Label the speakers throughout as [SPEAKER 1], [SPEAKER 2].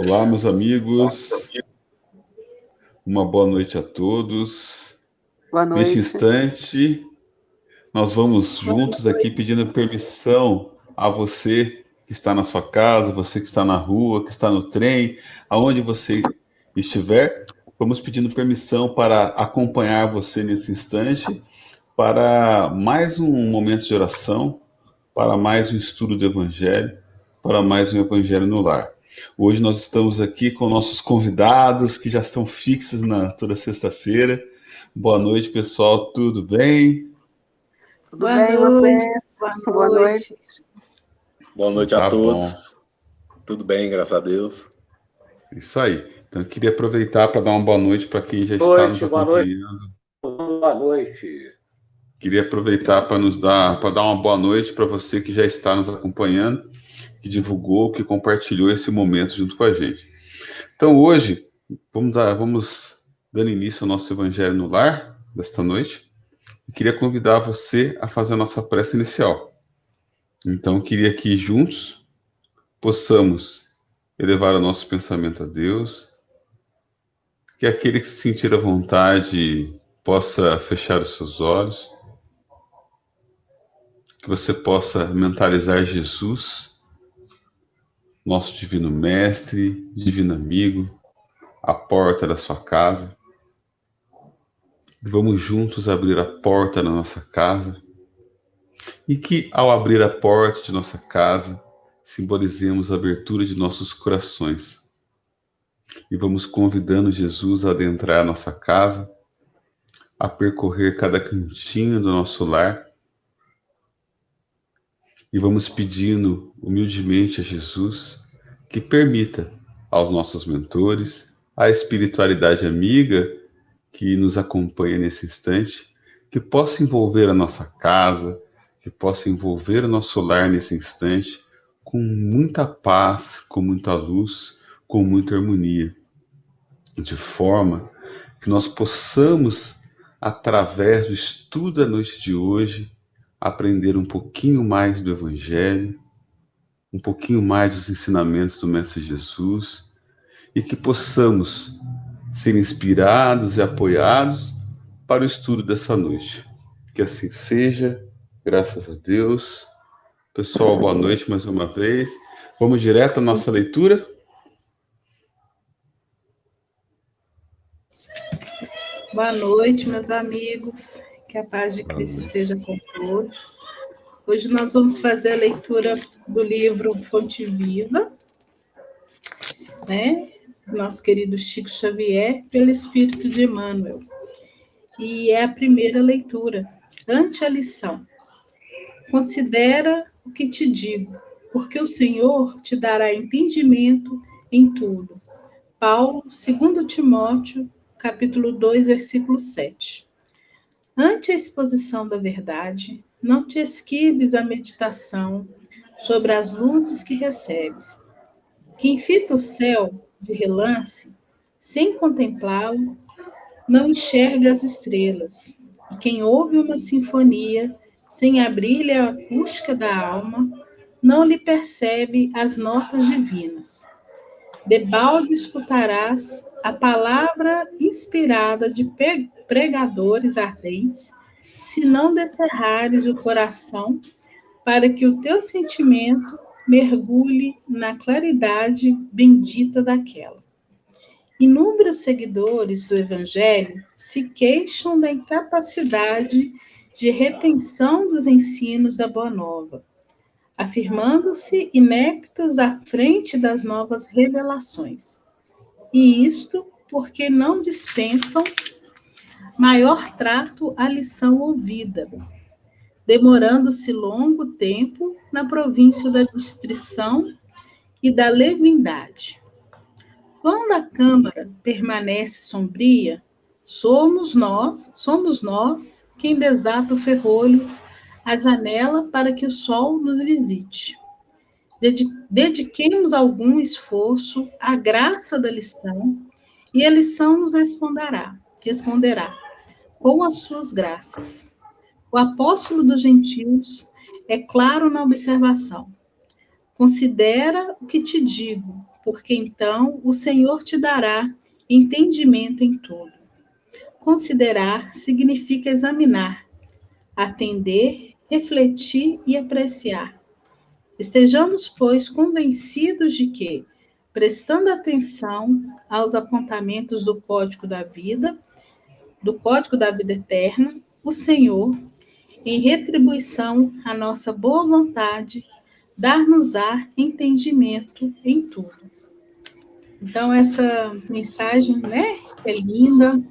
[SPEAKER 1] Olá, meus amigos. Uma boa noite a todos.
[SPEAKER 2] Boa noite.
[SPEAKER 1] Neste instante, nós vamos juntos aqui pedindo permissão a você que está na sua casa, você que está na rua, que está no trem, aonde você estiver. Vamos pedindo permissão para acompanhar você nesse instante, para mais um momento de oração, para mais um estudo do Evangelho, para mais um Evangelho no Lar. Hoje nós estamos aqui com nossos convidados que já estão fixos toda sexta-feira. Boa noite, pessoal, tudo bem?
[SPEAKER 2] Tudo bem, vocês? Boa noite.
[SPEAKER 3] Boa noite a todos. Tudo bem, graças a Deus.
[SPEAKER 1] Isso aí. Então eu queria aproveitar para dar uma boa noite para quem já está nos acompanhando.
[SPEAKER 3] Boa noite.
[SPEAKER 1] Queria aproveitar para dar uma boa noite para você que já está nos acompanhando, que divulgou, que compartilhou esse momento junto com a gente. Então hoje vamos dando início ao nosso Evangelho no Lar desta noite. Eu queria convidar você a fazer a nossa prece inicial. Então eu queria que juntos possamos elevar o nosso pensamento a Deus, que aquele que se sentir à vontade possa fechar os seus olhos, que você possa mentalizar Jesus, nosso divino mestre, divino amigo, à porta da sua casa. Vamos juntos abrir a porta da nossa casa e que, ao abrir a porta de nossa casa, simbolizemos a abertura de nossos corações. E vamos convidando Jesus a adentrar a nossa casa, a percorrer cada cantinho do nosso lar. E vamos pedindo humildemente a Jesus que permita aos nossos mentores, à espiritualidade amiga que nos acompanha nesse instante, que possa envolver a nossa casa, que possa envolver o nosso lar nesse instante com muita paz, com muita luz, com muita harmonia, de forma que nós possamos, através do estudo da noite de hoje, aprender um pouquinho mais do Evangelho, um pouquinho mais dos ensinamentos do Mestre Jesus, e que possamos ser inspirados e apoiados para o estudo dessa noite. Que assim seja, graças a Deus. Pessoal, boa noite mais uma vez. Vamos direto à nossa leitura?
[SPEAKER 4] Boa noite, meus amigos. Que a paz de Cristo esteja com todos. Hoje nós vamos fazer a leitura do livro Fonte Viva, né? Nosso querido Chico Xavier, pelo Espírito de Emmanuel. E é a primeira leitura, ante a lição. Considera o que te digo, porque o Senhor te dará entendimento em tudo. Paulo, 2 Timóteo, capítulo 2, versículo 7. Ante a exposição da verdade, não te esquives a meditação sobre as luzes que recebes. Quem fita o céu de relance, sem contemplá-lo, não enxerga as estrelas. E quem ouve uma sinfonia, sem abrir-lhe a acústica da alma, não lhe percebe as notas divinas. Debalde escutarás a palavra inspirada de pregadores ardentes, se não descerrares o coração, para que o teu sentimento mergulhe na claridade bendita daquela. Inúmeros seguidores do Evangelho se queixam da incapacidade de retenção dos ensinos da Boa Nova, afirmando-se ineptos à frente das novas revelações. E isto porque não dispensam maior trato à lição ouvida, demorando-se longo tempo na província da distrição e da leviandade. Quando a câmara permanece sombria, somos nós quem desata o ferrolho, a janela para que o sol nos visite. Dediquemos algum esforço à graça da lição, e a lição nos responderá com as suas graças. O apóstolo dos gentios é claro na observação. Considera o que te digo, porque então o Senhor te dará entendimento em tudo. Considerar significa examinar, atender, refletir e apreciar. Estejamos, pois, convencidos de que, prestando atenção aos apontamentos do Código da Vida Eterna, o Senhor, em retribuição à nossa boa vontade, dar-nos-á entendimento em tudo. Então, essa mensagem, né, é linda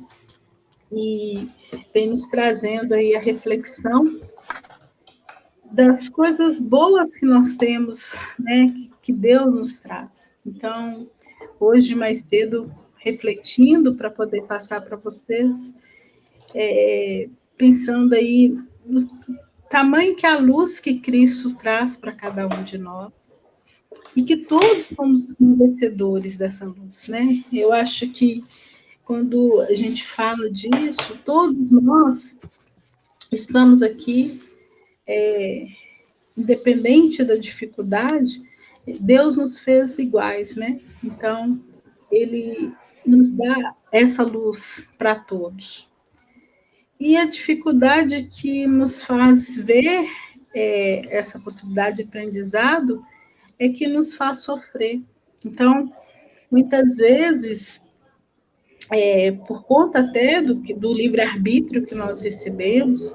[SPEAKER 4] e vem nos trazendo aí a reflexão das coisas boas que nós temos, né, que Deus nos traz. Então, hoje mais cedo, refletindo para poder passar para vocês, pensando aí no tamanho que a luz que Cristo traz para cada um de nós, e que todos somos merecedores dessa luz, né? Eu acho que quando a gente fala disso, todos nós estamos aqui, independente da dificuldade, Deus nos fez iguais, né? Então, Ele nos dá essa luz para todos. E a dificuldade que nos faz ver essa possibilidade de aprendizado é que nos faz sofrer. Então, muitas vezes, por conta até do livre-arbítrio que nós recebemos,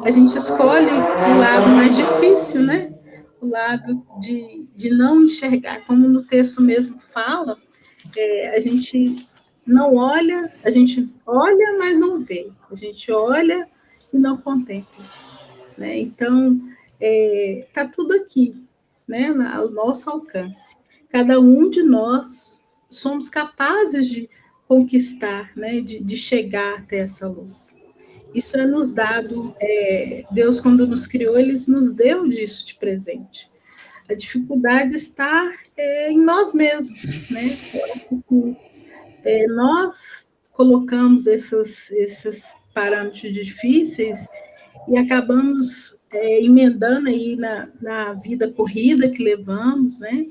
[SPEAKER 4] a gente escolhe o lado mais difícil, né? O lado de não enxergar. Como no texto mesmo fala, a gente não olha, a gente olha, mas não vê. A gente olha e não contempla, né? Então, está tudo aqui, né, ao nosso alcance. Cada um de nós somos capazes de conquistar, né, de chegar até essa luz. Isso é nos dado, Deus, quando nos criou, Ele nos deu disso de presente. A dificuldade está em nós mesmos, né? Nós colocamos esses parâmetros difíceis e acabamos emendando aí na vida corrida que levamos, né?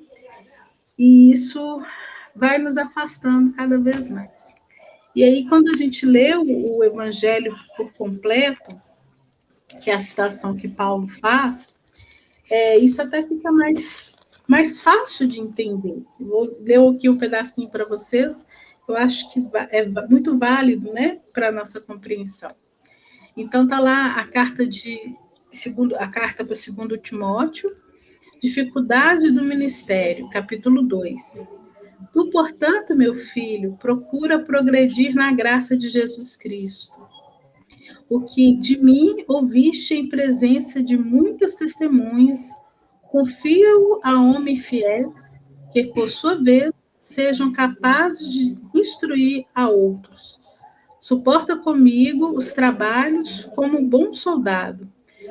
[SPEAKER 4] E isso vai nos afastando cada vez mais. E aí, quando a gente lê o Evangelho por completo, que é a citação que Paulo faz, isso até fica mais fácil de entender. Eu vou ler aqui um pedacinho para vocês, eu acho que é muito válido, né, para a nossa compreensão. Então, está lá a carta para o 2 Timóteo, dificuldade do ministério, capítulo 2. Tu, portanto, meu filho, procura progredir na graça de Jesus Cristo. O que de mim ouviste em presença de muitas testemunhas, confia-o a homens fiéis, que, por sua vez, sejam capazes de instruir a outros. Suporta comigo os trabalhos como um bom soldado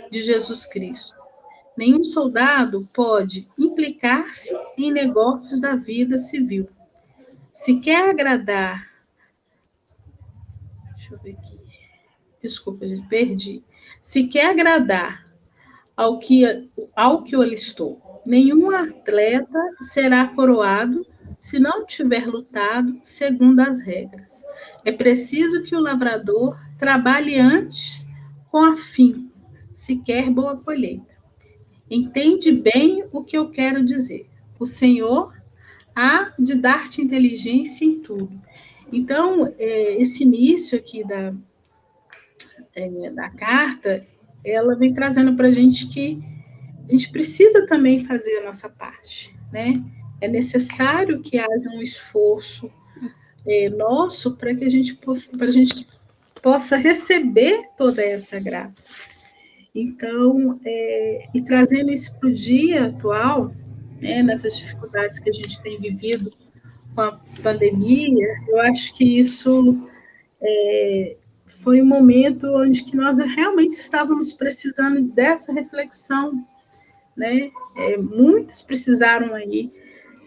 [SPEAKER 4] de Jesus Cristo. Nenhum soldado pode implicar-se em negócios da vida civil. Se quer agradar... Deixa eu ver aqui. Desculpa, gente, perdi. Se quer agradar ao que o alistou, nenhum atleta será coroado se não tiver lutado segundo as regras. É preciso que o lavrador trabalhe antes com afinco, se quer boa colheita. Entende bem o que eu quero dizer. O Senhor há de dar-te inteligência em tudo. Então, esse início aqui da carta, ela vem trazendo para a gente que a gente precisa também fazer a nossa parte, né? É necessário que haja um esforço nosso para que a gente possa receber toda essa graça. Então, e trazendo isso para o dia atual, né, nessas dificuldades que a gente tem vivido com a pandemia, eu acho que isso foi um momento onde que nós realmente estávamos precisando dessa reflexão, né? Muitos precisaram aí.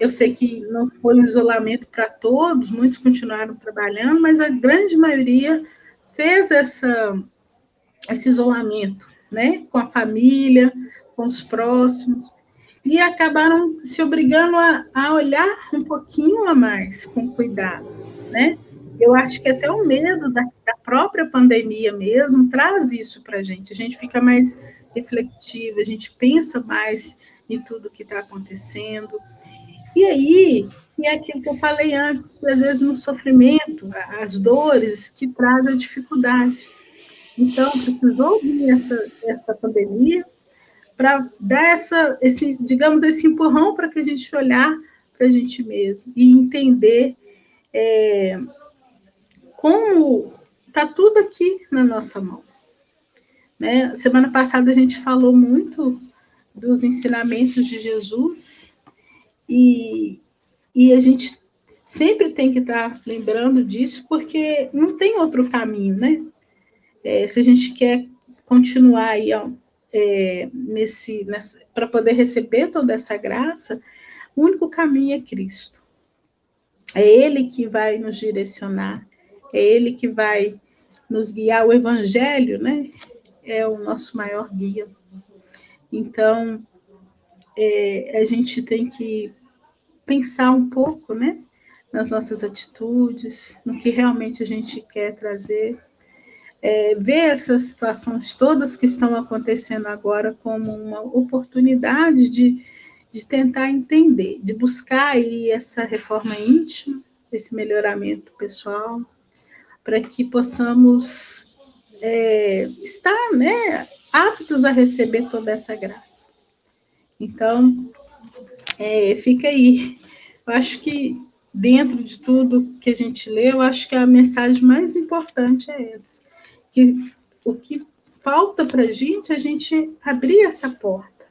[SPEAKER 4] Eu sei que não foi um isolamento para todos, muitos continuaram trabalhando, mas a grande maioria fez esse isolamento, né? Com a família, com os próximos. e acabaram se obrigando a olhar um pouquinho a mais, com cuidado, né? Eu acho que até o medo da própria pandemia mesmo traz isso para a gente fica mais reflexiva, a gente pensa mais em tudo que está acontecendo. E aí, é aquilo que eu falei antes, que às vezes no sofrimento, as dores que trazem a dificuldade. Então, precisou vir essa pandemia para dar digamos, esse empurrão para que a gente olhar para a gente mesmo e entender como está tudo aqui na nossa mão. Né? Semana passada a gente falou muito dos ensinamentos de Jesus e a gente sempre tem que estar lembrando disso, porque não tem outro caminho, né? Se a gente quer continuar aí para poder receber toda essa graça, o único caminho é Cristo. É Ele que vai nos direcionar, é Ele que vai nos guiar. O Evangelho, né, é o nosso maior guia. Então, a gente tem que pensar um pouco, né, nas nossas atitudes, no que realmente a gente quer trazer. Ver essas situações todas que estão acontecendo agora como uma oportunidade de tentar entender, de buscar aí essa reforma íntima, esse melhoramento pessoal, para que possamos estar, né, aptos a receber toda essa graça. Então, fica aí. Eu acho que dentro de tudo que a gente lê, eu acho que a mensagem mais importante é essa. Que o que falta para a gente abrir essa porta,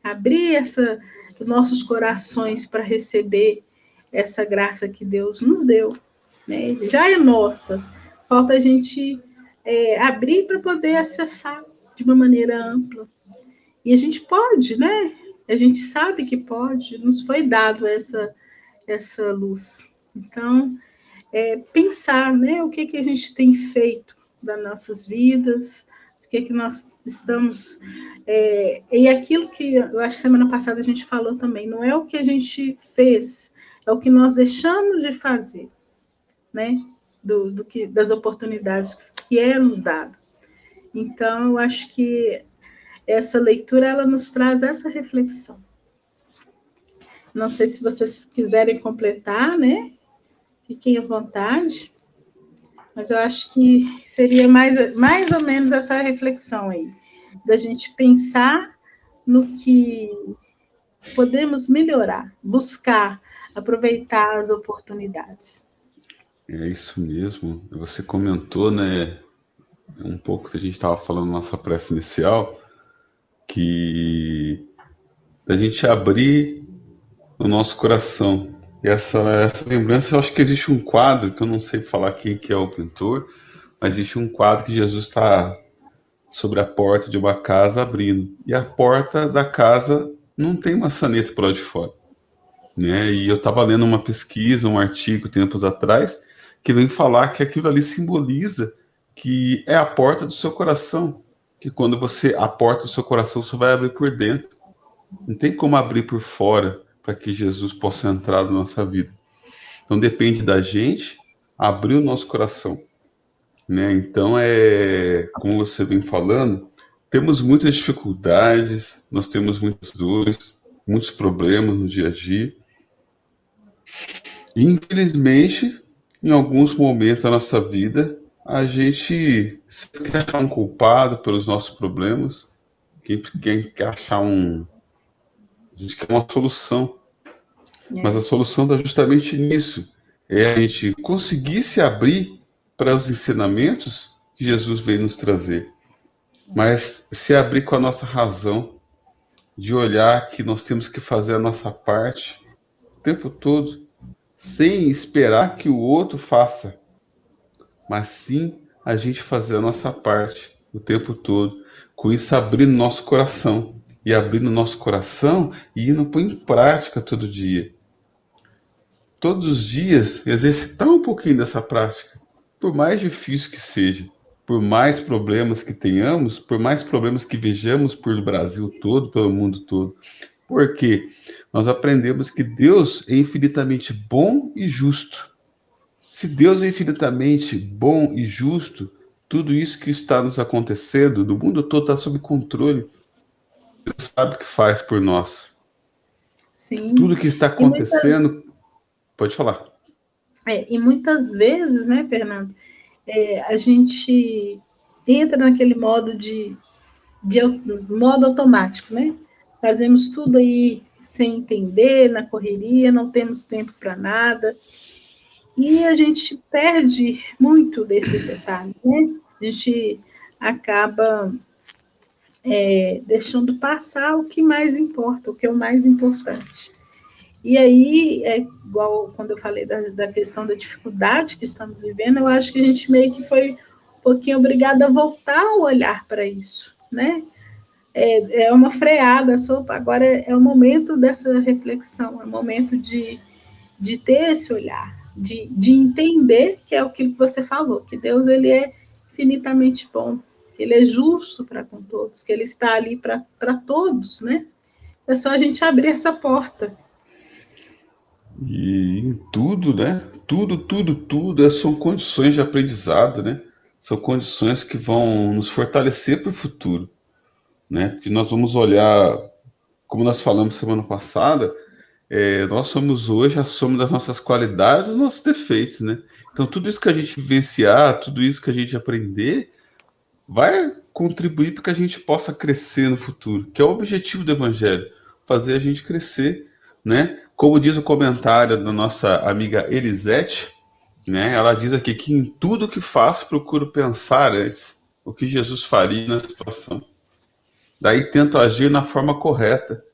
[SPEAKER 4] abrir os nossos corações para receber essa graça que Deus nos deu, né? Já é nossa, falta a gente abrir para poder acessar de uma maneira ampla. E a gente pode, né? A gente sabe que pode, nos foi dado essa luz. Então, pensar, né? O que a gente tem feito das nossas vidas, o que nós estamos... e aquilo que eu acho que semana passada a gente falou também, não é o que a gente fez, é o que nós deixamos de fazer, né? Das oportunidades que é nos dado. Então, eu acho que essa leitura, ela nos traz essa reflexão. Não sei se vocês quiserem completar, né? Fiquem à vontade. Mas eu acho que seria mais ou menos essa reflexão aí, da gente pensar no que podemos melhorar, buscar, aproveitar as oportunidades.
[SPEAKER 1] É isso mesmo. Você comentou, né, um pouco que a gente estava falando na nossa prece inicial, que da gente abrir o nosso coração. E essa lembrança, eu acho que existe um quadro, que eu não sei falar quem que é o pintor, mas existe um quadro que Jesus está sobre a porta de uma casa abrindo. E a porta da casa não tem maçaneta para lá de fora. Né? E eu estava lendo uma pesquisa, um artigo, tempos atrás, que vem falar que aquilo ali simboliza que é a porta do seu coração. Que quando a porta do seu coração só vai abrir por dentro. Não tem como abrir por fora para que Jesus possa entrar na nossa vida. Então depende da gente abrir o nosso coração. Né? Então, como você vem falando, temos muitas dificuldades, nós temos muitas dores, muitos problemas no dia a dia. E, infelizmente, em alguns momentos da nossa vida, a gente quer achar um culpado pelos nossos problemas, quer achar a gente quer uma solução. Mas a solução está justamente nisso. É a gente conseguir se abrir para os ensinamentos que Jesus veio nos trazer. Mas se abrir com a nossa razão, de olhar que nós temos que fazer a nossa parte o tempo todo, sem esperar que o outro faça, mas sim a gente fazer a nossa parte o tempo todo, com isso abrindo nosso coração, e abrindo nosso coração e indo pôr em prática todo dia. Todos os dias, exercitar um pouquinho dessa prática, por mais difícil que seja, por mais problemas que tenhamos, por mais problemas que vejamos pelo Brasil todo, pelo mundo todo, Porque nós aprendemos que Deus é infinitamente bom e justo. Se Deus é infinitamente bom e justo, tudo isso que está nos acontecendo, do mundo todo, está sob controle. Deus sabe o que faz por nós.
[SPEAKER 4] Sim.
[SPEAKER 1] Tudo que está acontecendo... Pode falar.
[SPEAKER 4] E muitas vezes, né, Fernando, a gente entra naquele modo de modo automático, né? Fazemos tudo aí sem entender, na correria, não temos tempo para nada. E a gente perde muito desses detalhes, né? A gente acaba deixando passar o que mais importa, o que é o mais importante. E aí, igual quando eu falei da questão da dificuldade que estamos vivendo, eu acho que a gente meio que foi um pouquinho obrigada a voltar a olhar para isso, né? É uma freada, agora é o momento dessa reflexão, é o momento de ter esse olhar, de entender que é aquilo que você falou, que Deus ele é infinitamente bom, ele é justo para com todos, que ele está ali para todos, né? É só a gente abrir essa porta.
[SPEAKER 1] E em tudo, né? Tudo são condições de aprendizado, né? São condições que vão nos fortalecer para o futuro, né? Porque nós vamos olhar, como nós falamos semana passada, nós somos hoje a soma das nossas qualidades e dos nossos defeitos, né? Então tudo isso que a gente vivenciar, tudo isso que a gente aprender, vai contribuir para que a gente possa crescer no futuro, que é o objetivo do Evangelho, fazer a gente crescer, né? Como diz o comentário da nossa amiga Elisete, né? Ela diz aqui que em tudo que faço procuro pensar antes o que Jesus faria na situação. Daí tento agir na forma correta,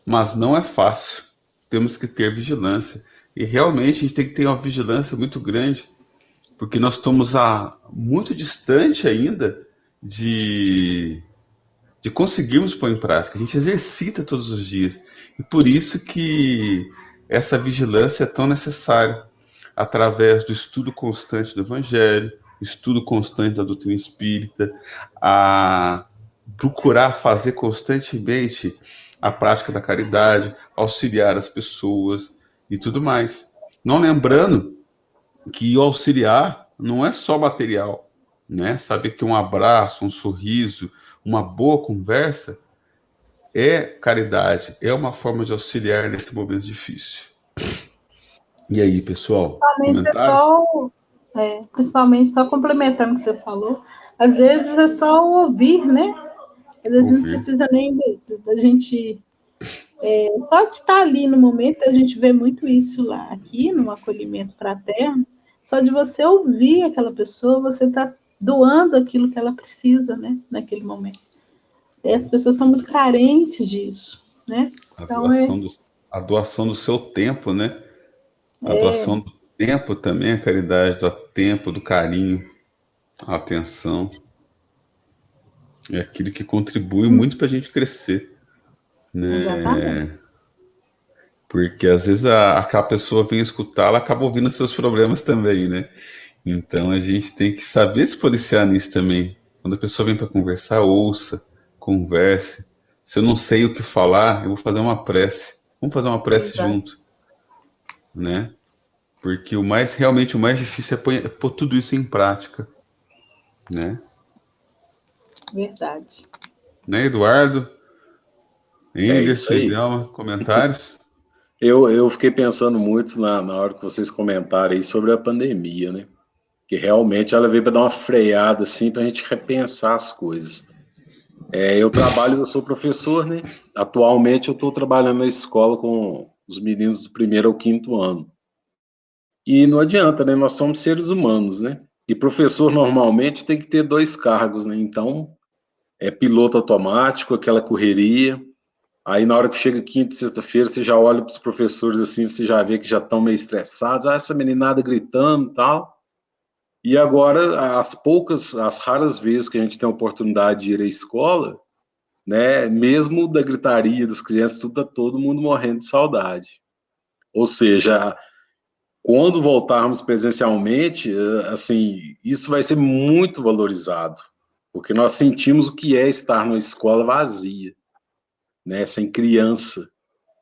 [SPEAKER 1] mas não é fácil. Temos que ter vigilância. E realmente a gente tem que ter uma vigilância muito grande, porque nós estamos muito distante ainda de conseguirmos pôr em prática. A gente exercita todos os dias. E por isso que essa vigilância é tão necessária, através do estudo constante do Evangelho, estudo constante da doutrina espírita, a procurar fazer constantemente a prática da caridade, auxiliar as pessoas e tudo mais. Não lembrando que o auxiliar não é só material, né? Saber que um abraço, um sorriso, uma boa conversa é caridade, é uma forma de auxiliar nesse momento difícil. E aí, pessoal?
[SPEAKER 4] Principalmente só complementando o que você falou, às vezes é só ouvir, né? Às vezes não precisa nem da gente... só de estar ali no momento, a gente vê muito isso lá, aqui, no acolhimento fraterno, só de você ouvir aquela pessoa, você está doando aquilo que ela precisa, né, naquele momento. E as pessoas são muito carentes disso, né?
[SPEAKER 1] A doação do seu tempo, né? A doação do tempo também, a caridade, do tempo, do carinho, a atenção. É aquilo que contribui muito para a gente crescer, né?
[SPEAKER 4] Exatamente.
[SPEAKER 1] Porque às vezes aquela pessoa vem escutar, ela acaba ouvindo seus problemas também, né? Então a gente tem que saber se policiar nisso também. Quando a pessoa vem para conversar, ouça, converse. Se eu não sei o que falar, eu vou fazer uma prece. Vamos fazer uma prece junto, né? Porque realmente o mais difícil é pôr tudo isso em prática, né?
[SPEAKER 4] Verdade.
[SPEAKER 1] Né, Eduardo?
[SPEAKER 3] Isso aí.
[SPEAKER 1] Delma, comentários?
[SPEAKER 3] Eu fiquei pensando muito na hora que vocês comentaram aí sobre a pandemia, né? Que realmente ela veio para dar uma freada, assim, para a gente repensar as coisas. Eu sou professor, né? Atualmente eu estou trabalhando na escola com os meninos do 1º ao 5º ano. E não adianta, né? Nós somos seres humanos, né? E professor normalmente tem que ter 2 cargos, né? Então, é piloto automático, aquela correria. Aí na hora que chega quinta e sexta-feira, você já olha para os professores assim, você já vê que já estão meio estressados. Essa meninada gritando e tal. E agora, as raras vezes que a gente tem a oportunidade de ir à escola, né? Mesmo da gritaria das crianças, tá todo mundo morrendo de saudade. Ou seja, quando voltarmos presencialmente, assim, isso vai ser muito valorizado, porque nós sentimos o que é estar numa escola vazia. né, sem criança,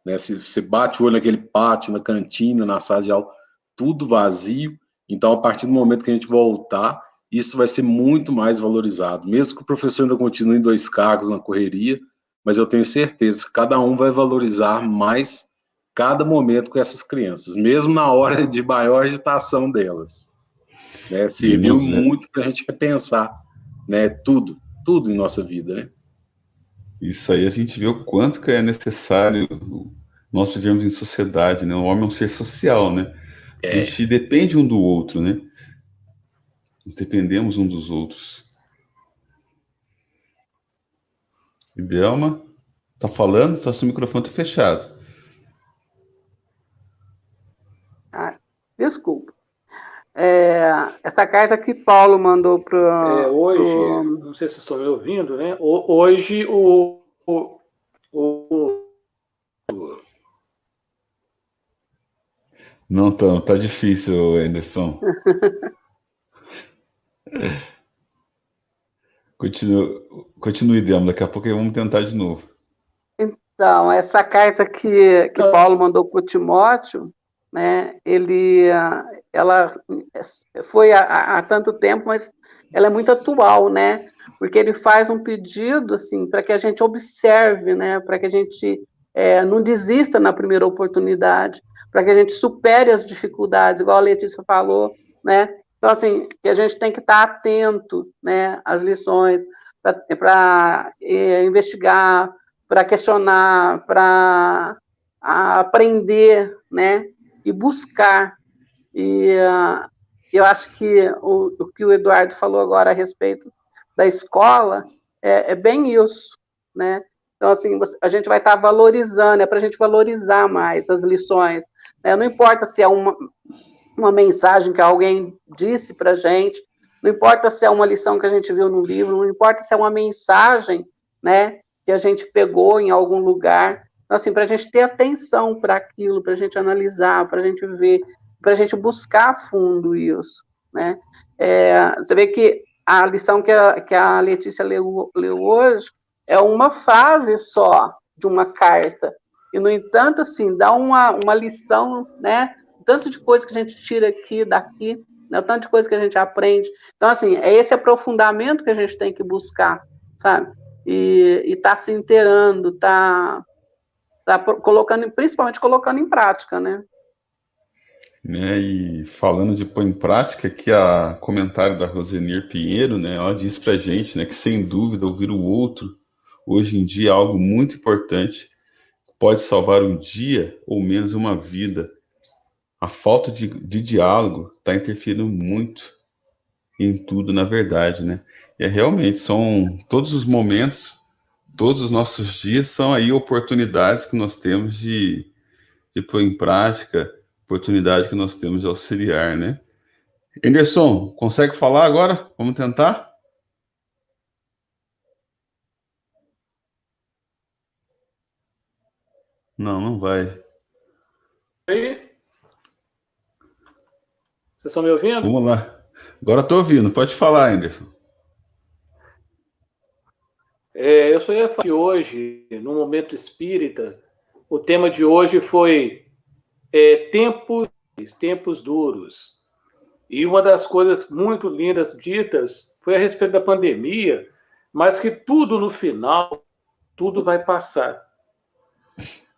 [SPEAKER 3] né? Se você bate o olho naquele pátio, na cantina, na sala de aula, tudo vazio. Então, a partir do momento que a gente voltar, isso vai ser muito mais valorizado. Mesmo que o professor ainda continue em 2 cargos na correria, mas eu tenho certeza que cada um vai valorizar mais cada momento com essas crianças, mesmo na hora de maior agitação delas. Né? Serviu muito para a gente repensar, né? Tudo em nossa vida, né?
[SPEAKER 1] Isso aí a gente vê o quanto que é necessário nós vivemos em sociedade, né? O homem é um ser social, né? A gente depende um do outro, né? Nós dependemos um dos outros. Idelma, tá falando? Seu microfone tá fechado.
[SPEAKER 2] Desculpa. Essa carta que Paulo mandou para...
[SPEAKER 5] hoje, não sei se estão me ouvindo, né? Hoje
[SPEAKER 1] Não, tá difícil, Anderson. Continue, Idelma, daqui a pouco vamos tentar de novo.
[SPEAKER 2] Então, essa carta que Paulo mandou para o Timóteo, né, ela foi há tanto tempo, mas ela é muito atual, né, porque ele faz um pedido, assim, para que a gente observe, né, para que a gente não desista na primeira oportunidade, para que a gente supere as dificuldades, igual a Letícia falou, né, então, assim, que a gente tem que estar atento, né, às lições, para investigar, para questionar, para aprender, né, e buscar. E eu acho que o que o Eduardo falou agora a respeito da escola é bem isso, né? Então, assim, a gente vai estar valorizando, é para a gente valorizar mais as lições, né? Não importa se é uma mensagem que alguém disse para a gente, não importa se é uma lição que a gente viu no livro, não importa se é uma mensagem, né, que a gente pegou em algum lugar, então, assim, para a gente ter atenção para aquilo, para a gente analisar, para a gente ver, para a gente buscar a fundo isso, né? Você vê que a lição que a Letícia leu hoje é uma frase só de uma carta, e, no entanto, assim, dá uma lição, né, tanto de coisa que a gente tira aqui, daqui, né, tanto de coisa que a gente aprende. Então, assim, é esse aprofundamento que a gente tem que buscar, sabe? E tá se inteirando, tá colocando, principalmente colocando em prática, né?
[SPEAKER 1] E falando de pôr em prática, aqui a comentário da Rosenir Pinheiro, né, ela diz pra gente, né, que sem dúvida ouvir o outro hoje em dia é algo muito importante, pode salvar um dia ou menos uma vida. A falta de diálogo está interferindo muito em tudo, na verdade, né? E realmente, são todos os momentos, todos os nossos dias são aí oportunidades que nós temos de pôr em prática, oportunidade que nós temos de auxiliar, né? Anderson, consegue falar agora? Vamos tentar? Não vai.
[SPEAKER 5] Aí? Vocês estão me ouvindo?
[SPEAKER 1] Vamos lá. Agora estou ouvindo. Pode falar, Anderson.
[SPEAKER 5] Eu só ia falar que hoje, no Momento Espírita, o tema de hoje foi tempos duros. E uma das coisas muito lindas ditas foi a respeito da pandemia, mas que tudo no final, tudo vai passar.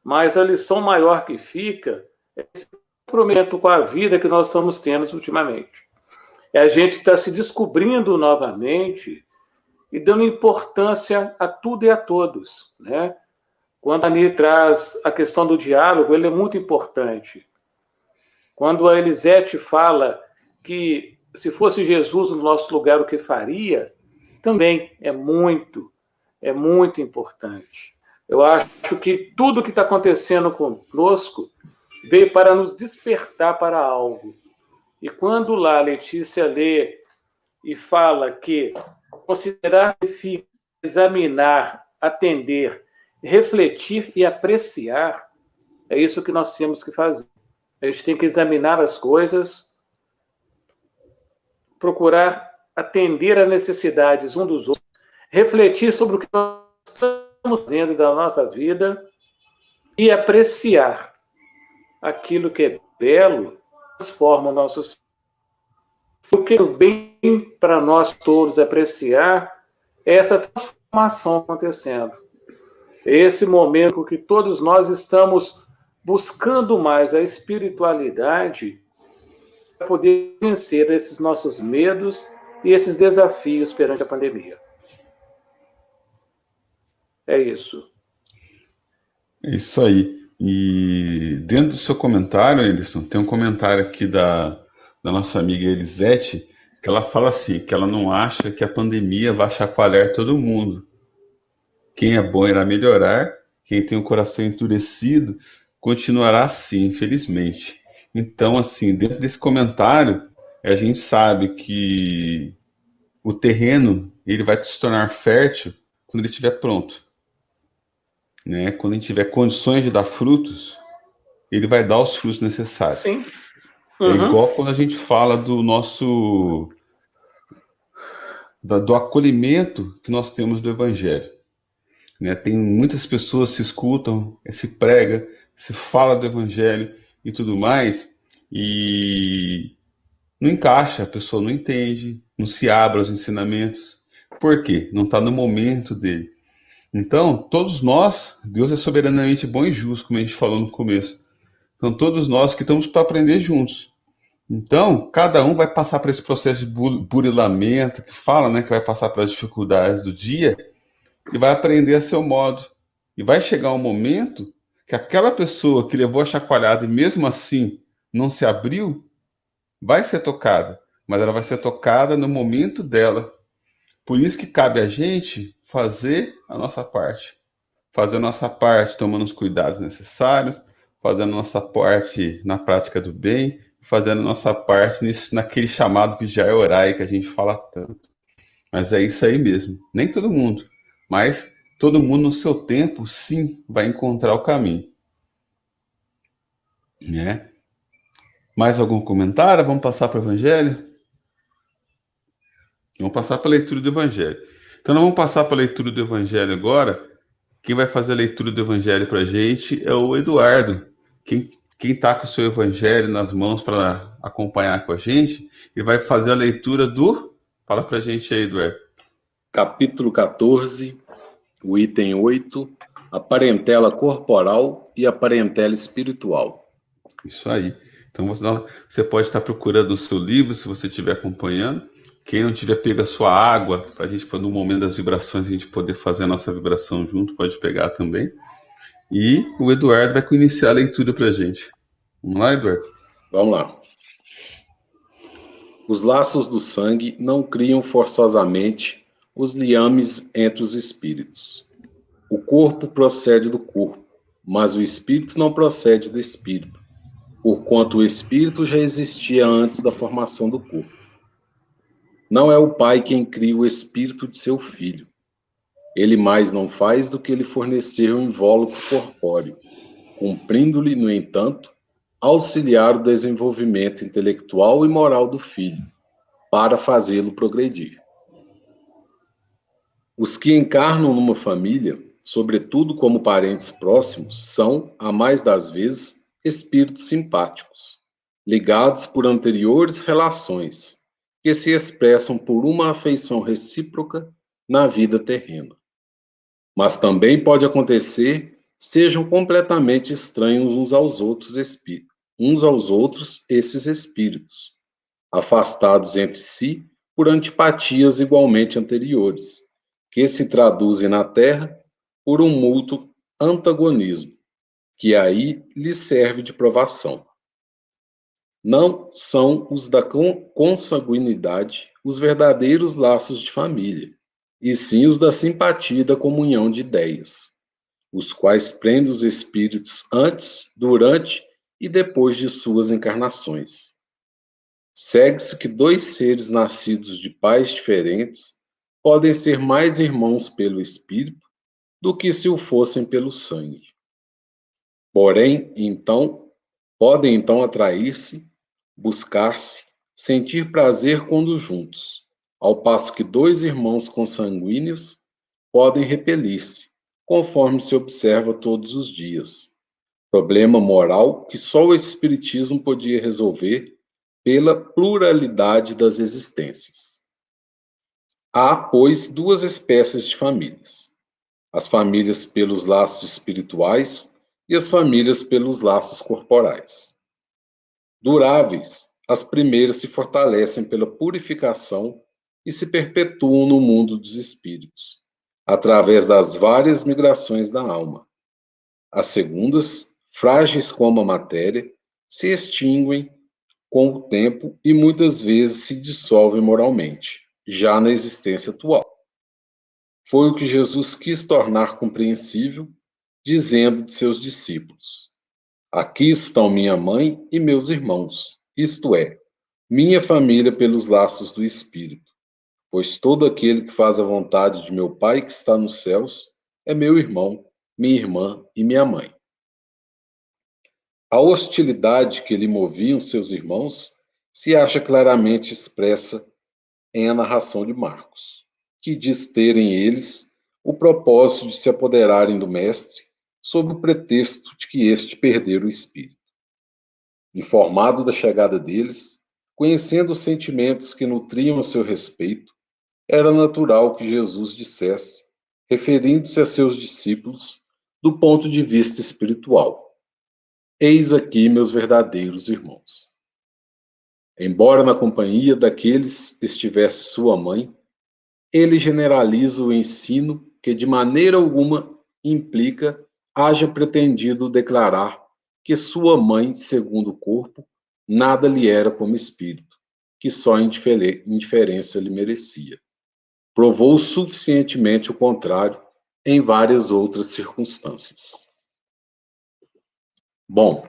[SPEAKER 5] Mas a lição maior que fica é esse comprometimento com a vida que nós estamos tendo ultimamente. A gente está se descobrindo novamente e dando importância a tudo e a todos, né? Quando a Ani traz a questão do diálogo, ele é muito importante. Quando a Elisete fala que se fosse Jesus no nosso lugar, o que faria, também é muito importante. Eu acho que tudo que está acontecendo conosco veio para nos despertar para algo. E quando lá a Letícia lê e fala que considerar, examinar, atender, refletir e apreciar, é isso que nós temos que fazer. A gente tem que examinar as coisas, procurar atender às necessidades um dos outros, refletir sobre o que nós estamos fazendo da nossa vida e apreciar aquilo que é belo, transforma o nosso ser. O que é bem para nós todos apreciar é essa transformação acontecendo. Esse momento que todos nós estamos buscando mais a espiritualidade para poder vencer esses nossos medos e esses desafios perante a pandemia. É isso.
[SPEAKER 1] É isso aí. E dentro do seu comentário, Anderson, tem um comentário aqui da nossa amiga Elisete, que ela fala assim, que ela não acha que a pandemia vai chacoalhar todo mundo. Quem é bom irá melhorar, quem tem o coração endurecido continuará assim, infelizmente. Então, assim, dentro desse comentário, a gente sabe que o terreno ele vai se tornar fértil quando ele estiver pronto, né? Quando a gente tiver condições de dar frutos, ele vai dar os frutos necessários.
[SPEAKER 5] Sim.
[SPEAKER 1] É igual quando a gente fala do do acolhimento que nós temos do Evangelho, né? Tem muitas pessoas que se escutam, se prega, se fala do Evangelho e tudo mais, e não encaixa, a pessoa não entende, não se abre aos ensinamentos. Por quê? Não está no momento dele. Então, todos nós, Deus é soberanamente bom e justo, como a gente falou no começo. Então, todos nós que estamos para aprender juntos. Então, cada um vai passar por esse processo de burilamento, que fala, né, que vai passar pelas dificuldades do dia, e vai aprender a seu modo. E vai chegar um momento que aquela pessoa que levou a chacoalhada e mesmo assim não se abriu, vai ser tocada, mas ela vai ser tocada no momento dela. Por isso que cabe a gente fazer a nossa parte. Fazer a nossa parte tomando os cuidados necessários, fazendo a nossa parte na prática do bem, fazendo a nossa parte naquele chamado vigiar e orar que a gente fala tanto. Mas é isso aí mesmo. Nem todo mundo, mas todo mundo no seu tempo, sim, vai encontrar o caminho. Né? Mais algum comentário? Vamos passar para o Evangelho? Vamos passar para a leitura do Evangelho. Então, nós vamos passar para a leitura do Evangelho agora. Quem vai fazer a leitura do Evangelho para a gente é o Eduardo. Quem está com o seu Evangelho nas mãos para acompanhar com a gente, ele vai fazer a leitura do... Fala para a gente aí, Eduardo.
[SPEAKER 3] Capítulo 14, o item 8, a parentela corporal e a parentela espiritual.
[SPEAKER 1] Isso aí. Então você pode estar procurando o seu livro, se você estiver acompanhando. Quem não tiver, pega a sua água, para a gente, no momento das vibrações, a gente poder fazer a nossa vibração junto, pode pegar também. E o Eduardo vai iniciar a leitura para a gente. Vamos lá, Eduardo?
[SPEAKER 3] Vamos lá. Os laços do sangue não criam forçosamente os liames entre os espíritos. O corpo procede do corpo, mas o espírito não procede do espírito, porquanto o espírito já existia antes da formação do corpo. Não é o pai quem cria o espírito de seu filho. Ele mais não faz do que lhe fornecer um invólucro corpóreo, cumprindo-lhe, no entanto, auxiliar o desenvolvimento intelectual e moral do filho, para fazê-lo progredir. Os que encarnam numa família, sobretudo como parentes próximos, são, a mais das vezes, espíritos simpáticos, ligados por anteriores relações, que se expressam por uma afeição recíproca na vida terrena. Mas também pode acontecer sejam completamente estranhos uns aos outros esses espíritos, afastados entre si por antipatias igualmente anteriores, que se traduzem na Terra por um mútuo antagonismo, que aí lhe serve de provação. Não são os da consanguinidade os verdadeiros laços de família, e sim os da simpatia e da comunhão de ideias, os quais prendem os espíritos antes, durante e depois de suas encarnações. Segue-se que dois seres nascidos de pais diferentes podem ser mais irmãos pelo espírito do que se o fossem pelo sangue. Porém, podem então atrair-se, buscar-se, sentir prazer quando juntos, ao passo que dois irmãos consanguíneos podem repelir-se, conforme se observa todos os dias. Problema moral que só o Espiritismo podia resolver pela pluralidade das existências. Há, pois, duas espécies de famílias: as famílias pelos laços espirituais e as famílias pelos laços corporais. Duráveis, as primeiras se fortalecem pela purificação e se perpetuam no mundo dos espíritos, através das várias migrações da alma. As segundas, frágeis como a matéria, se extinguem com o tempo e muitas vezes se dissolvem moralmente, já na existência atual. Foi o que Jesus quis tornar compreensível, dizendo de seus discípulos: aqui estão minha mãe e meus irmãos, isto é, minha família pelos laços do Espírito, pois todo aquele que faz a vontade de meu Pai que está nos céus é meu irmão, minha irmã e minha mãe. A hostilidade que lhe moviam seus irmãos se acha claramente expressa em a narração de Marcos, que diz terem eles o propósito de se apoderarem do Mestre sob o pretexto de que este perdera o espírito. Informado da chegada deles, conhecendo os sentimentos que nutriam a seu respeito, era natural que Jesus dissesse, referindo-se a seus discípulos do ponto de vista espiritual: eis aqui meus verdadeiros irmãos. Embora na companhia daqueles estivesse sua mãe, ele generaliza o ensino que de maneira alguma implica haja pretendido declarar que sua mãe, segundo o corpo, nada lhe era como espírito, que só indiferença lhe merecia. Provou suficientemente o contrário em várias outras circunstâncias. Bom,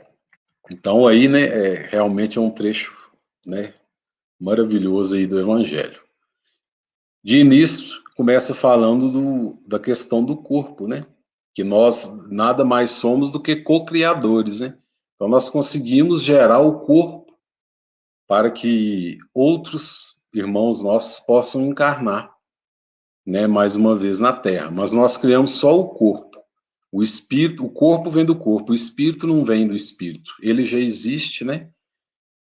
[SPEAKER 3] então aí, né, realmente é um trecho, né, maravilhoso aí do Evangelho. De início, começa falando da questão do corpo, né? Que nós nada mais somos do que co-criadores, né? Então, nós conseguimos gerar o corpo para que outros irmãos nossos possam encarnar, né, mais uma vez na Terra. Mas nós criamos só o corpo. O espírito, o corpo vem do corpo, o espírito não vem do espírito. Ele já existe, né?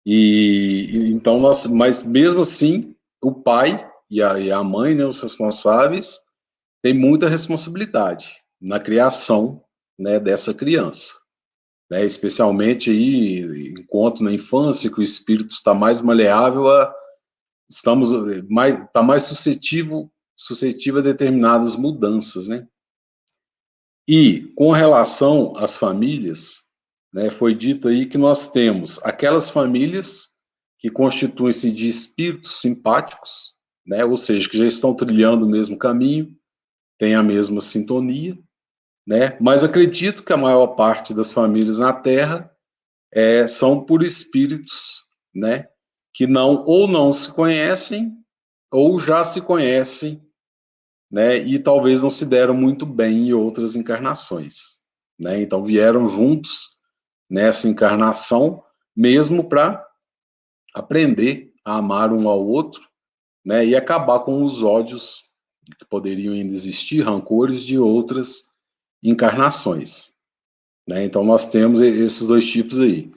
[SPEAKER 3] Então mas mesmo assim, o pai e a mãe, né, os responsáveis, têm muita responsabilidade na criação, né, dessa criança, né, especialmente aí, enquanto na infância, que o espírito está mais maleável, está mais suscetível a determinadas mudanças, né? E com relação às famílias, né, foi dito aí que nós temos aquelas famílias que constituem-se de espíritos simpáticos, né, ou seja, que já estão trilhando o mesmo caminho, têm a mesma sintonia, né, mas acredito que a maior parte das famílias na Terra são por espíritos, né, que não se conhecem ou já se conhecem, né, e talvez não se deram muito bem em outras encarnações, né, então vieram juntos nessa encarnação mesmo para aprender a amar um ao outro, né, e acabar com os ódios que poderiam ainda existir, rancores de outras encarnações, né, então nós temos esses dois tipos aí.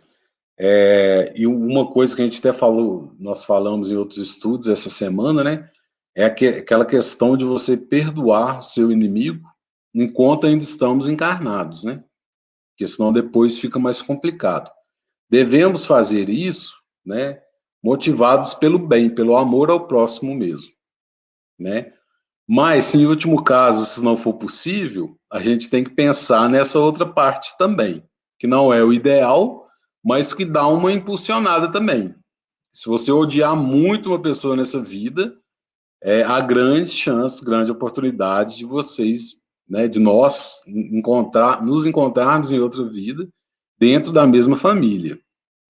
[SPEAKER 3] E uma coisa que a gente até falou, nós falamos em outros estudos essa semana, né, é aquela questão de você perdoar o seu inimigo enquanto ainda estamos encarnados, né? Porque senão depois fica mais complicado. Devemos fazer isso, né, motivados pelo bem, pelo amor ao próximo mesmo, né? Mas, se em último caso isso não for possível, a gente tem que pensar nessa outra parte também, que não é o ideal, mas que dá uma impulsionada também. Se você odiar muito uma pessoa nessa vida, há grande chance, grande oportunidade de vocês, né, de nós nos encontrarmos em outra vida dentro da mesma família,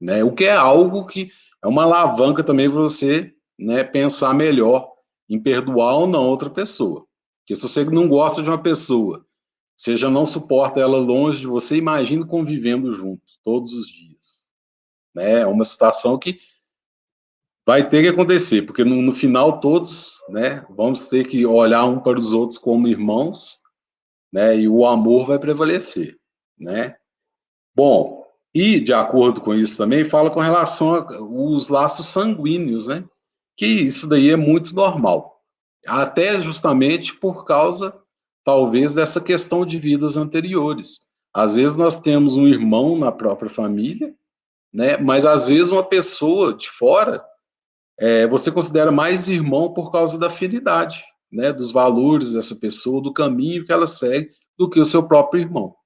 [SPEAKER 3] né? O que é algo que é uma alavanca também para você, né, pensar melhor em perdoar ou não outra pessoa. Porque se você não gosta de uma pessoa, você já não suporta ela longe de você, imagina convivendo junto todos os dias, né? É uma situação que vai ter que acontecer, porque no final todos, né, vamos ter que olhar um para os outros como irmãos, né? E o amor vai prevalecer, né? Bom, e de acordo com isso também, fala com relação aos laços sanguíneos, né? Que isso daí é muito normal. Até justamente por causa, talvez, dessa questão de vidas anteriores. Às vezes nós temos um irmão na própria família, né? Mas às vezes uma pessoa de fora, você considera mais irmão por causa da afinidade, né? Dos valores dessa pessoa, do caminho que ela segue, do que o seu próprio irmão.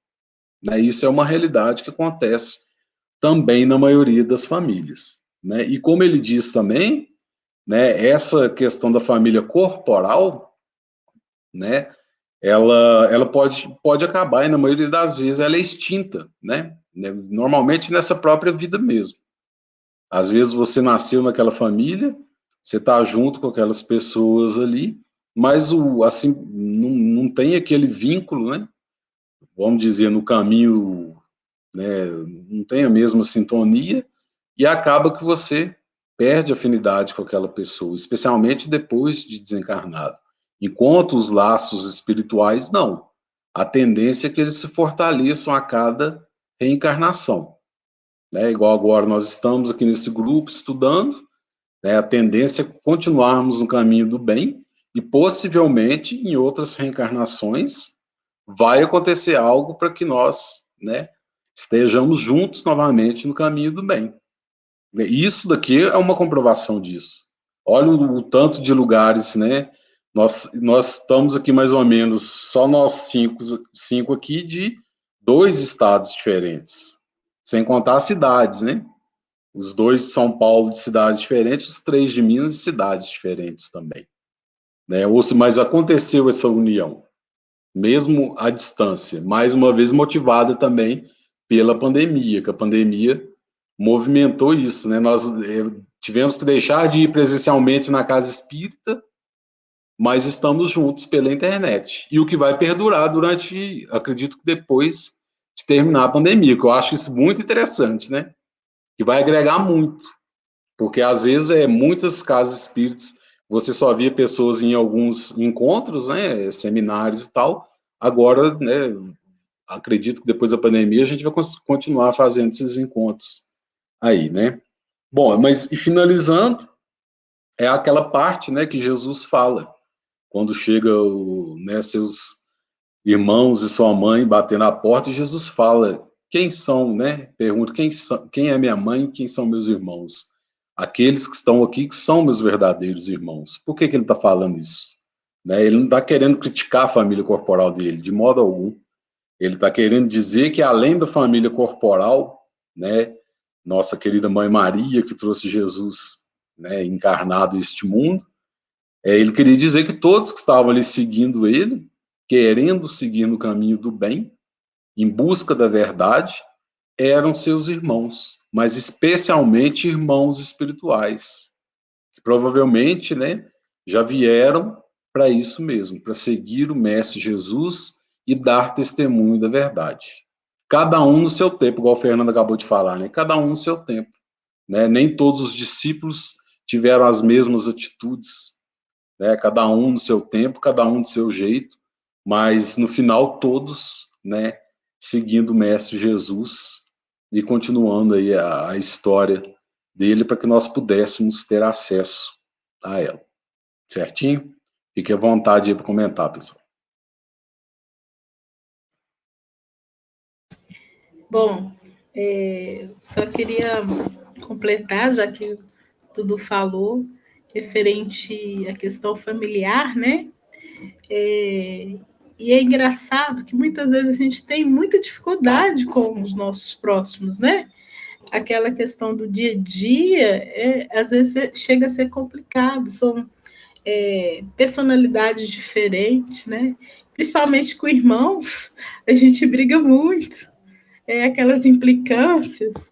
[SPEAKER 3] Né? Isso é uma realidade que acontece também na maioria das famílias. Né? E como ele diz também, né, essa questão da família corporal, né, ela pode acabar, e na maioria das vezes ela é extinta, né? Normalmente nessa própria vida mesmo. Às vezes você nasceu naquela família, você está junto com aquelas pessoas ali, mas assim, não tem aquele vínculo, né? Vamos dizer, no caminho, né, não tem a mesma sintonia, e acaba que você perde afinidade com aquela pessoa, especialmente depois de desencarnado. Enquanto os laços espirituais, não. A tendência é que eles se fortaleçam a cada reencarnação. Né? Igual agora nós estamos aqui nesse grupo estudando, né? A tendência é continuarmos no caminho do bem, e possivelmente em outras reencarnações vai acontecer algo para que nós, né, estejamos juntos novamente no caminho do bem. Isso daqui é uma comprovação disso. Olha o tanto de lugares, né? Nós estamos aqui mais ou menos, só nós cinco aqui, de 2 estados diferentes. Sem contar as cidades, né? Os 2 de São Paulo de cidades diferentes, os 3 de Minas de cidades diferentes também. Né? Mas aconteceu essa união, mesmo à distância, mais uma vez motivada também pela pandemia, que a pandemia movimentou isso, né? Nós tivemos que deixar de ir presencialmente na casa espírita, mas estamos juntos pela internet. E o que vai perdurar durante, acredito que depois de terminar a pandemia, que eu acho isso muito interessante, né? Que vai agregar muito, porque às vezes muitas casas espíritas você só via pessoas em alguns encontros, né, seminários e tal. Agora, né, acredito que depois da pandemia a gente vai continuar fazendo esses encontros aí, né? Bom, mas e finalizando, é aquela parte, né, que Jesus fala, quando chega né, seus irmãos e sua mãe batendo na porta, e Jesus fala, quem são, né? Pergunta, quem é minha mãe, quem são meus irmãos? Aqueles que estão aqui que são meus verdadeiros irmãos. Por que ele está falando isso? Né? Ele não está querendo criticar a família corporal dele, de modo algum. Ele está querendo dizer que além da família corporal, né, nossa querida Mãe Maria, que trouxe Jesus, né, encarnado a este mundo, ele queria dizer que todos que estavam ali seguindo ele, querendo seguir no caminho do bem, em busca da verdade, eram seus irmãos, mas especialmente irmãos espirituais, que provavelmente, né, já vieram para isso mesmo, para seguir o Mestre Jesus e dar testemunho da verdade. Cada um no seu tempo, igual o Fernando acabou de falar, né? Cada um no seu tempo, né? Nem todos os discípulos tiveram as mesmas atitudes, né? Cada um no seu tempo, cada um do seu jeito, mas no final todos, né, seguindo o Mestre Jesus e continuando aí a história dele para que nós pudéssemos ter acesso a ela. Certinho? Fique à vontade aí para comentar, pessoal.
[SPEAKER 4] Bom, só queria completar, já que o Dudu falou, referente à questão familiar, né? E é engraçado que muitas vezes a gente tem muita dificuldade com os nossos próximos, né? Aquela questão do dia a dia, às vezes chega a ser complicado, são personalidades diferentes, né? Principalmente com irmãos, a gente briga muito, aquelas implicâncias.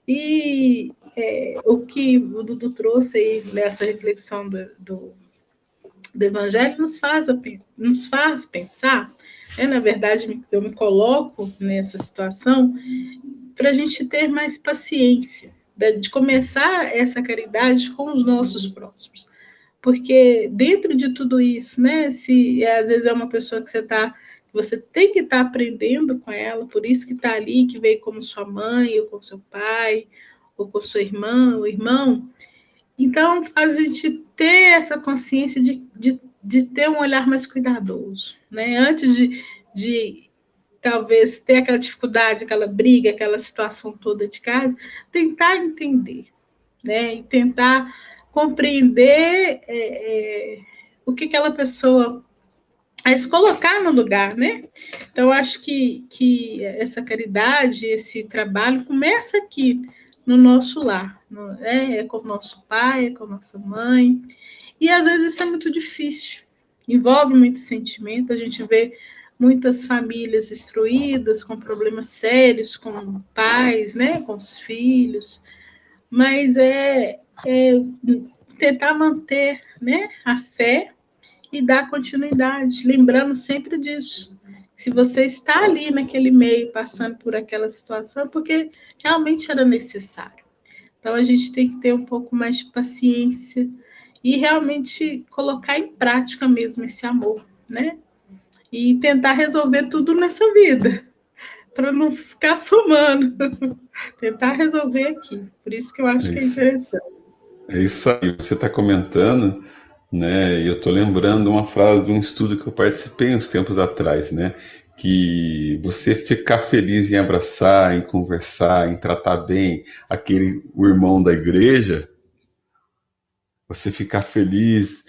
[SPEAKER 4] E o que o Dudu trouxe aí nessa reflexão do Evangelho nos faz pensar, na verdade, eu me coloco nessa situação para a gente ter mais paciência, de começar essa caridade com os nossos próximos. Porque dentro de tudo isso, né, se às vezes é uma pessoa que você está você tem que estar aprendendo com ela, por isso que está ali, que veio como sua mãe, ou com seu pai, ou com sua irmã, ou irmão. Então, a gente ter essa consciência de ter um olhar mais cuidadoso, né? Antes de talvez ter aquela dificuldade, aquela briga, aquela situação toda de casa, tentar entender, né? E tentar compreender o que aquela pessoa... a se colocar no lugar, né? Então, acho que essa caridade, esse trabalho começa aqui, no nosso lar, com o nosso pai, com a nossa mãe, e às vezes isso é muito difícil, envolve muito sentimento, a gente vê muitas famílias destruídas, com problemas sérios, com pais, né, com os filhos, mas tentar manter, né, a fé e dar continuidade, lembrando sempre disso. Se você está ali naquele meio, passando por aquela situação, porque realmente era necessário. Então, a gente tem que ter um pouco mais de paciência e realmente colocar em prática mesmo esse amor, né? E tentar resolver tudo nessa vida, para não ficar somando. Tentar resolver aqui. Por isso que eu acho que é interessante.
[SPEAKER 1] É isso aí, você está comentando, né? E eu estou lembrando uma frase de um estudo que eu participei uns tempos atrás, né? Que você ficar feliz em abraçar, em conversar, em tratar bem o irmão da igreja, você ficar feliz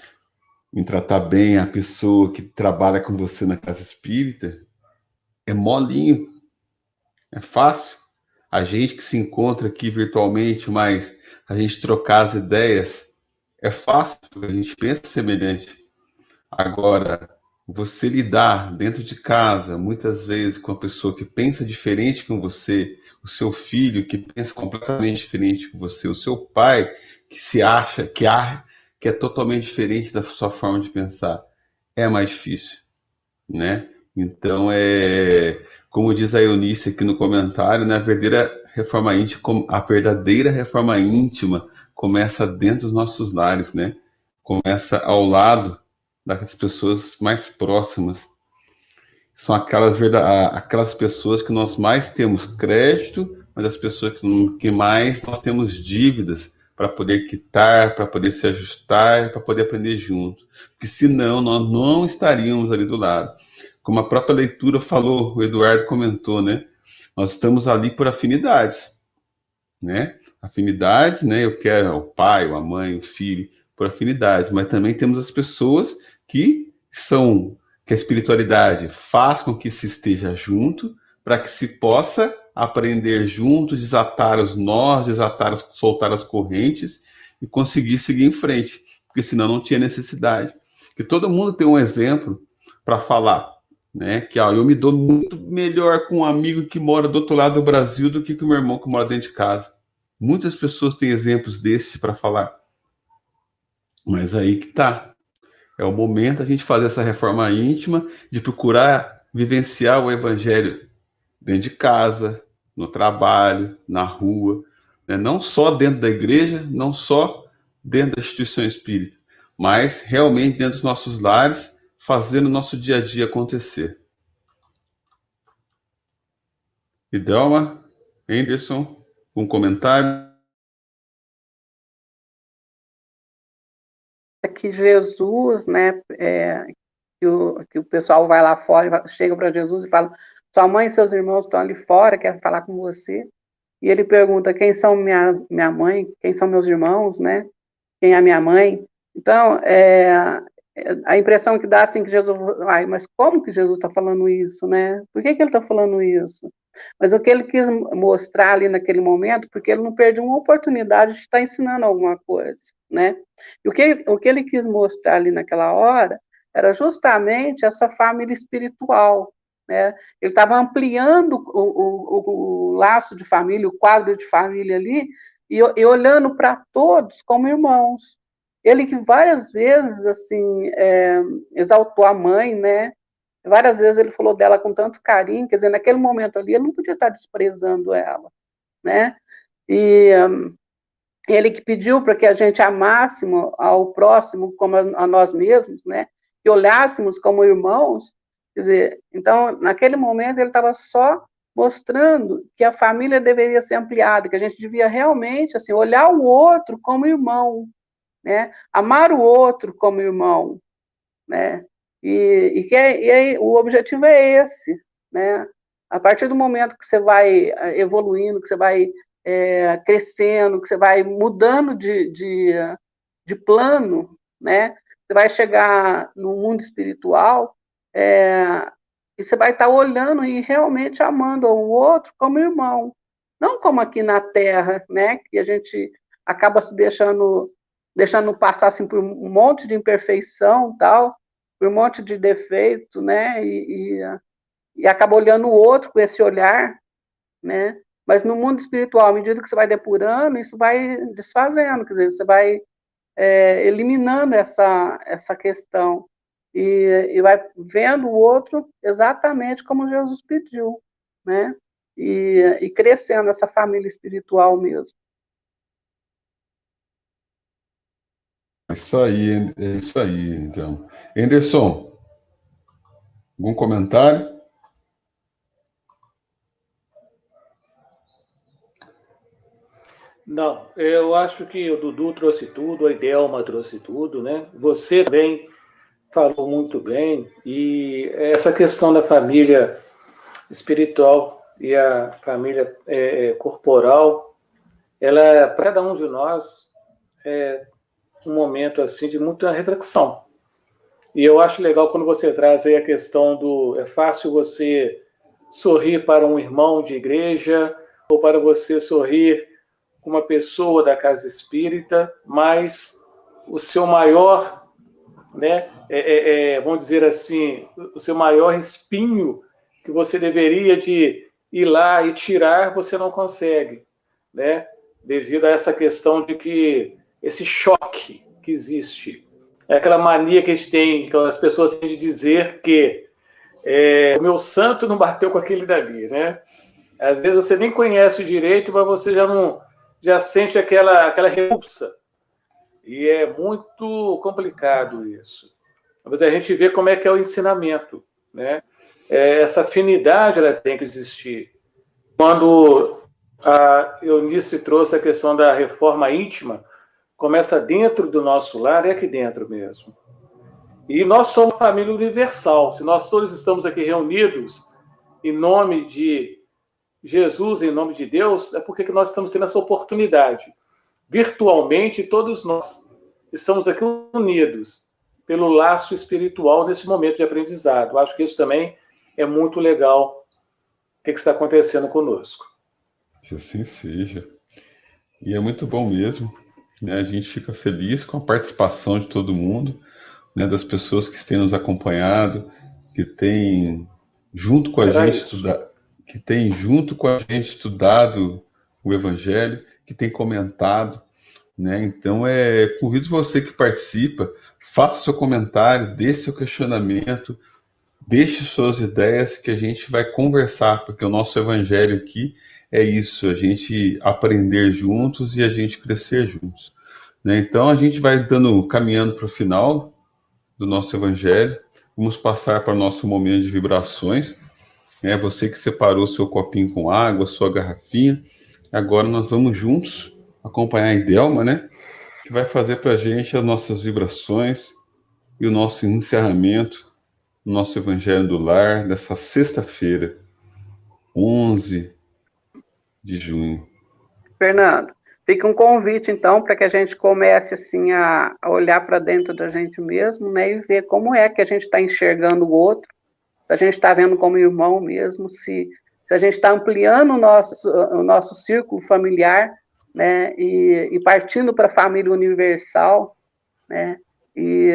[SPEAKER 1] em tratar bem a pessoa que trabalha com você na casa espírita, é molinho, é fácil. A gente que se encontra aqui virtualmente, mas a gente trocar as ideias, é fácil, a gente pensa semelhante. Agora, você lidar dentro de casa, muitas vezes, com a pessoa que pensa diferente com você, o seu filho que pensa completamente diferente com você, o seu pai que se acha, que é totalmente diferente da sua forma de pensar, é mais difícil, né? Então, como diz a Eunice aqui no comentário, né, a verdadeira reforma íntima começa dentro dos nossos lares, né? Começa ao lado das pessoas mais próximas. São aquelas pessoas que nós mais temos crédito, mas as pessoas que mais nós temos dívidas para poder quitar, para poder se ajustar, para poder aprender junto. Porque senão nós não estaríamos ali do lado. Como a própria leitura falou, o Eduardo comentou, né? Nós estamos ali por afinidades, né? Afinidades, né? Eu quero o pai, a mãe, o filho, por afinidades, mas também temos as pessoas que a espiritualidade faz com que se esteja junto, para que se possa aprender junto, desatar os nós, soltar as correntes e conseguir seguir em frente, porque senão não tinha necessidade. Porque todo mundo tem um exemplo para falar, né? Que eu me dou muito melhor com um amigo que mora do outro lado do Brasil do que com o meu irmão que mora dentro de casa. Muitas pessoas têm exemplos desses para falar. Mas aí que tá. É o momento a gente fazer essa reforma íntima, de procurar vivenciar o evangelho dentro de casa, no trabalho, na rua, né? Não só dentro da igreja, não só dentro da instituição espírita, mas realmente dentro dos nossos lares, fazendo o nosso dia a dia acontecer. Idelma, Anderson, um comentário?
[SPEAKER 2] Que Jesus, né, que o pessoal vai lá fora, chega para Jesus e fala: sua mãe e seus irmãos estão ali fora, querem falar com você. E ele pergunta: quem são minha mãe, quem são meus irmãos, né? Quem é a minha mãe? Então, a impressão que dá assim que Jesus, mas como que Jesus está falando isso, né? Por que ele está falando isso? Mas o que ele quis mostrar ali naquele momento, porque ele não perdeu uma oportunidade de estar ensinando alguma coisa, né? E o que ele quis mostrar ali naquela hora era justamente essa família espiritual, né? Ele estava ampliando o laço de família, o quadro de família ali, e olhando para todos como irmãos. Ele que várias vezes, assim, exaltou a mãe, né? Várias vezes ele falou dela com tanto carinho, quer dizer, naquele momento ali ele não podia estar desprezando ela, né? E ele que pediu para que a gente amássemos ao próximo como a nós mesmos, né? Que olhássemos como irmãos, Quer dizer, então, naquele momento, ele estava só mostrando que a família deveria ser ampliada, que a gente devia realmente assim, olhar o outro como irmão, né? Amar o outro como irmão, né? E aí, o objetivo é esse, né? A partir do momento que você vai evoluindo, que você vai crescendo, que você vai mudando de plano, né? Você vai chegar no mundo espiritual, e você vai estar olhando e realmente amando o outro como irmão, não como aqui na Terra, né? Que a gente acaba se deixando passar assim, por um monte de imperfeição, tal, por um monte de defeito, né? E acaba olhando o outro com esse olhar, né? Mas no mundo espiritual, à medida que você vai depurando, isso vai desfazendo, quer dizer, você vai eliminando essa questão e vai vendo o outro exatamente como Jesus pediu, né? E crescendo essa família espiritual mesmo.
[SPEAKER 1] É isso aí, então. Anderson, algum comentário?
[SPEAKER 5] Não, eu acho que o Dudu trouxe tudo, a Idelma trouxe tudo, né? Você também falou muito bem, e essa questão da família espiritual e a família corporal, ela, para cada um de nós, é um momento assim de muita reflexão. E eu acho legal quando você traz aí a questão do é fácil você sorrir para um irmão de igreja ou para você sorrir com uma pessoa da casa espírita, mas o seu maior, né, vamos dizer assim, o seu maior espinho que você deveria de ir lá e tirar, você não consegue, né, devido a essa questão de que esse choque que existe. É aquela mania que a gente tem, que as pessoas têm de dizer que o meu santo não bateu com aquele dali, né? Às vezes você nem conhece direito, mas você já sente aquela repulsa. E é muito complicado isso. Mas a gente vê como é que é o ensinamento, né? Essa afinidade ela tem que existir. Quando a Eunice trouxe a questão da reforma íntima, começa dentro do nosso lar, é aqui dentro mesmo. E nós somos uma família universal. Se nós todos estamos aqui reunidos em nome de Jesus, em nome de Deus, é porque nós estamos tendo essa oportunidade. Virtualmente, todos nós estamos aqui unidos pelo laço espiritual nesse momento de aprendizado. Acho que isso também é muito legal, o que está acontecendo conosco.
[SPEAKER 1] Que assim seja. E é muito bom mesmo, né? A gente fica feliz com a participação de todo mundo, né? Das pessoas que têm nos acompanhado, que têm junto com a
[SPEAKER 5] Era
[SPEAKER 1] gente
[SPEAKER 5] isso.
[SPEAKER 1] que têm junto com a gente estudado o Evangelho, que têm comentado, né? Então, convido você que participa, faça seu comentário, dê seu questionamento, deixe suas ideias que a gente vai conversar, porque o nosso evangelho aqui é isso, a gente aprender juntos e a gente crescer juntos, né? Então, a gente vai caminhando para o final do nosso evangelho, vamos passar para o nosso momento de vibrações, né? Você que separou seu copinho com água, sua garrafinha, agora nós vamos juntos acompanhar a Idelma, né? Que vai fazer para a gente as nossas vibrações e o nosso encerramento do nosso Evangelho do Lar dessa sexta-feira, 11 de junho.
[SPEAKER 2] Fernando, fica um convite, então, para que a gente comece assim, a olhar para dentro da gente mesmo, né, e ver como é que a gente está enxergando o outro, se a gente está vendo como irmão mesmo, se a gente está ampliando o nosso círculo familiar, né, e partindo para a família universal, né, e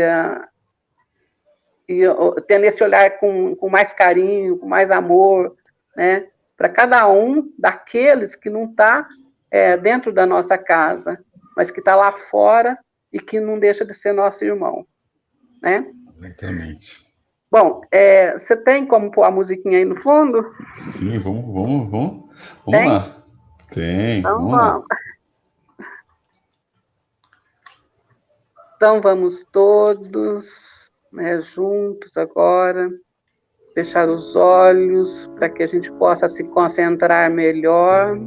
[SPEAKER 2] tendo esse olhar com mais carinho, com mais amor, né, para cada um daqueles que não está dentro da nossa casa, mas que está lá fora e que não deixa de ser nosso irmão, né?
[SPEAKER 1] Exatamente.
[SPEAKER 2] Bom, você tem como pôr a musiquinha aí no fundo?
[SPEAKER 1] Sim, vamos
[SPEAKER 2] Tem?
[SPEAKER 1] lá. Tem,
[SPEAKER 2] Então
[SPEAKER 1] vamos lá.
[SPEAKER 2] vamos. Então vamos todos, né, juntos agora, fechar os olhos para que a gente possa se concentrar melhor.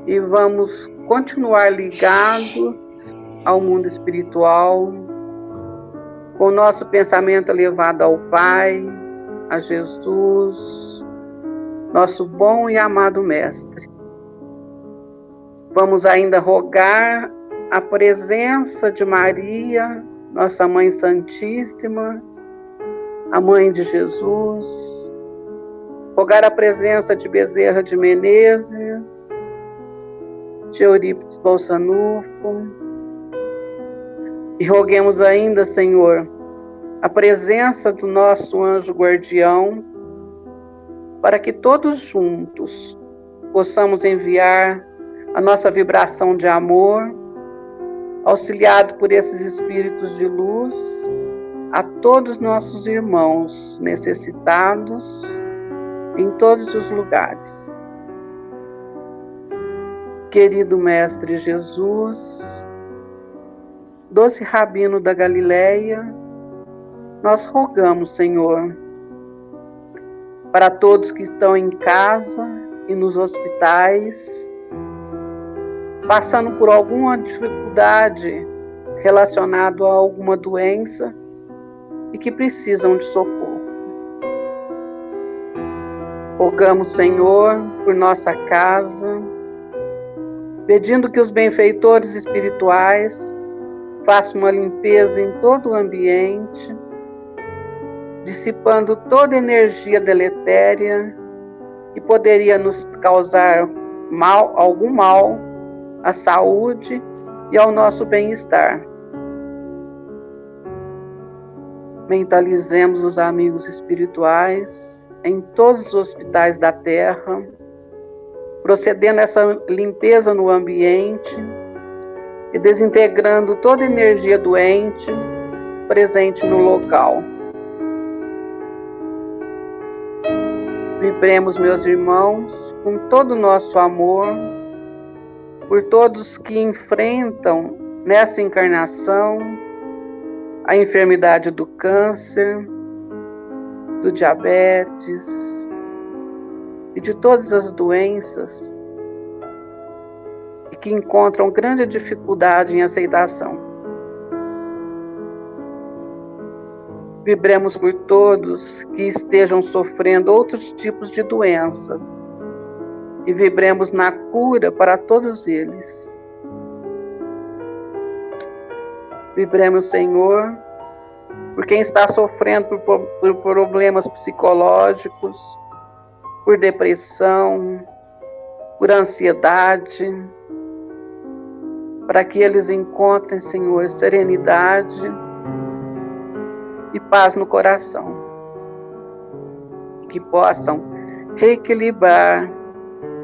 [SPEAKER 2] E vamos continuar ligados ao mundo espiritual, com o nosso pensamento elevado ao Pai, a Jesus, nosso bom e amado Mestre. Vamos ainda rogar a presença de Maria, nossa Mãe Santíssima, a Mãe de Jesus, rogar a presença de Bezerra de Menezes, de Eurípides Bolsanufo, e roguemos ainda, Senhor, a presença do nosso anjo guardião, para que todos juntos possamos enviar a nossa vibração de amor, auxiliado por esses espíritos de luz, a todos nossos irmãos necessitados em todos os lugares. Querido Mestre Jesus, doce Rabino da Galileia, nós rogamos, Senhor, para todos que estão em casa e nos hospitais, passando por alguma dificuldade relacionada a alguma doença e que precisam de socorro. Rogamos, Senhor, por nossa casa, pedindo que os benfeitores espirituais façam uma limpeza em todo o ambiente, dissipando toda energia deletéria que poderia nos causar algum mal à saúde e ao nosso bem-estar. Mentalizemos os amigos espirituais em todos os hospitais da Terra, procedendo a essa limpeza no ambiente e desintegrando toda energia doente presente no local. Vibremos, meus irmãos, com todo o nosso amor por todos que enfrentam nessa encarnação a enfermidade do câncer, do diabetes e de todas as doenças e que encontram grande dificuldade em aceitação. Vibremos por todos que estejam sofrendo outros tipos de doenças e vibremos na cura para todos eles. Vibremos, Senhor, por quem está sofrendo por problemas psicológicos, por depressão, por ansiedade, para que eles encontrem, Senhor, serenidade e paz no coração, que possam reequilibrar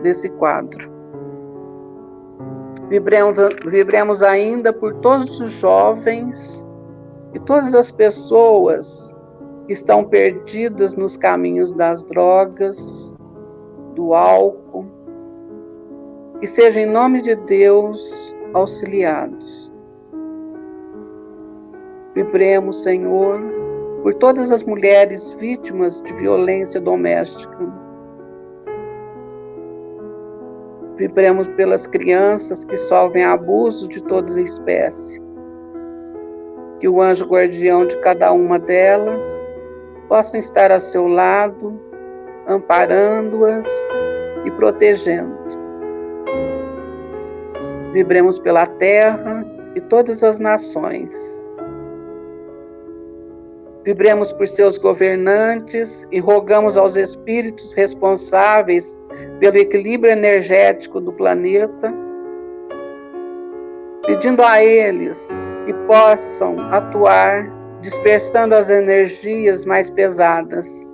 [SPEAKER 2] desse quadro. Vibremos ainda por todos os jovens e todas as pessoas que estão perdidas nos caminhos das drogas, do álcool, que sejam, em nome de Deus, auxiliados. Vibremos, Senhor, por todas as mulheres vítimas de violência doméstica. Vibremos pelas crianças que sofrem abusos de toda espécie. Que o anjo guardião de cada uma delas possa estar a seu lado, amparando-as e protegendo. Vibremos pela terra e todas as nações. Vibremos por seus governantes e rogamos aos espíritos responsáveis pelo equilíbrio energético do planeta, pedindo a eles que possam atuar dispersando as energias mais pesadas.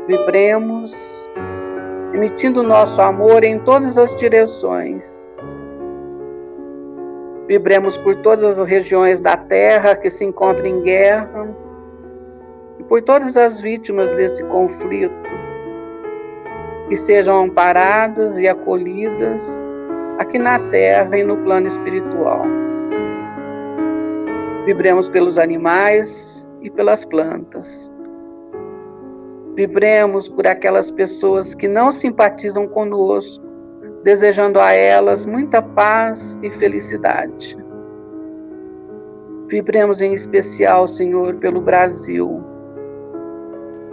[SPEAKER 2] Vibremos, emitindo nosso amor em todas as direções. Vibremos por todas as regiões da Terra que se encontram em guerra e por todas as vítimas desse conflito, que sejam amparadas e acolhidas aqui na Terra e no plano espiritual. Vibremos pelos animais e pelas plantas. Vibremos por aquelas pessoas que não simpatizam conosco, desejando a elas muita paz e felicidade. Vibremos em especial, Senhor, pelo Brasil.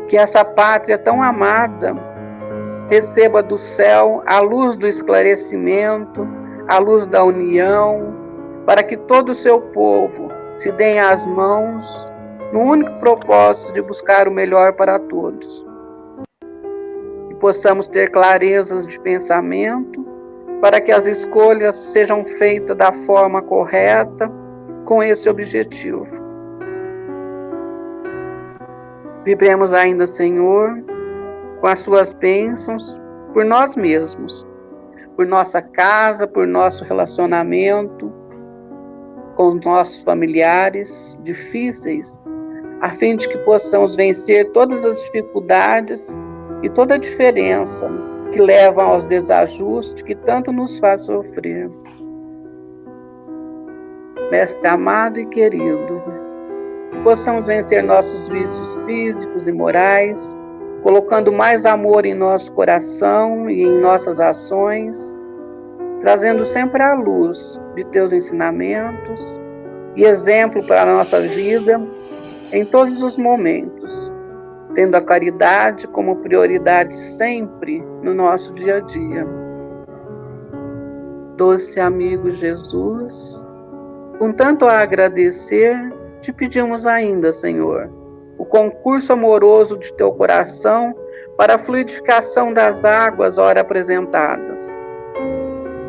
[SPEAKER 2] Que essa pátria tão amada receba do céu a luz do esclarecimento, a luz da união, para que todo o seu povo se deem as mãos no único propósito de buscar o melhor para todos. Que possamos ter clarezas de pensamento para que as escolhas sejam feitas da forma correta com esse objetivo. Vibremos ainda, Senhor, com as suas bênçãos por nós mesmos, por nossa casa, por nosso relacionamento com os nossos familiares difíceis, a fim de que possamos vencer todas as dificuldades e toda a diferença que levam aos desajustes que tanto nos faz sofrer. Mestre amado e querido, que possamos vencer nossos vícios físicos e morais, colocando mais amor em nosso coração e em nossas ações, trazendo sempre a luz de teus ensinamentos e exemplo para a nossa vida em todos os momentos, tendo a caridade como prioridade sempre no nosso dia a dia. Doce amigo Jesus, com tanto a agradecer, te pedimos ainda, Senhor, o concurso amoroso de teu coração para a fluidificação das águas ora apresentadas.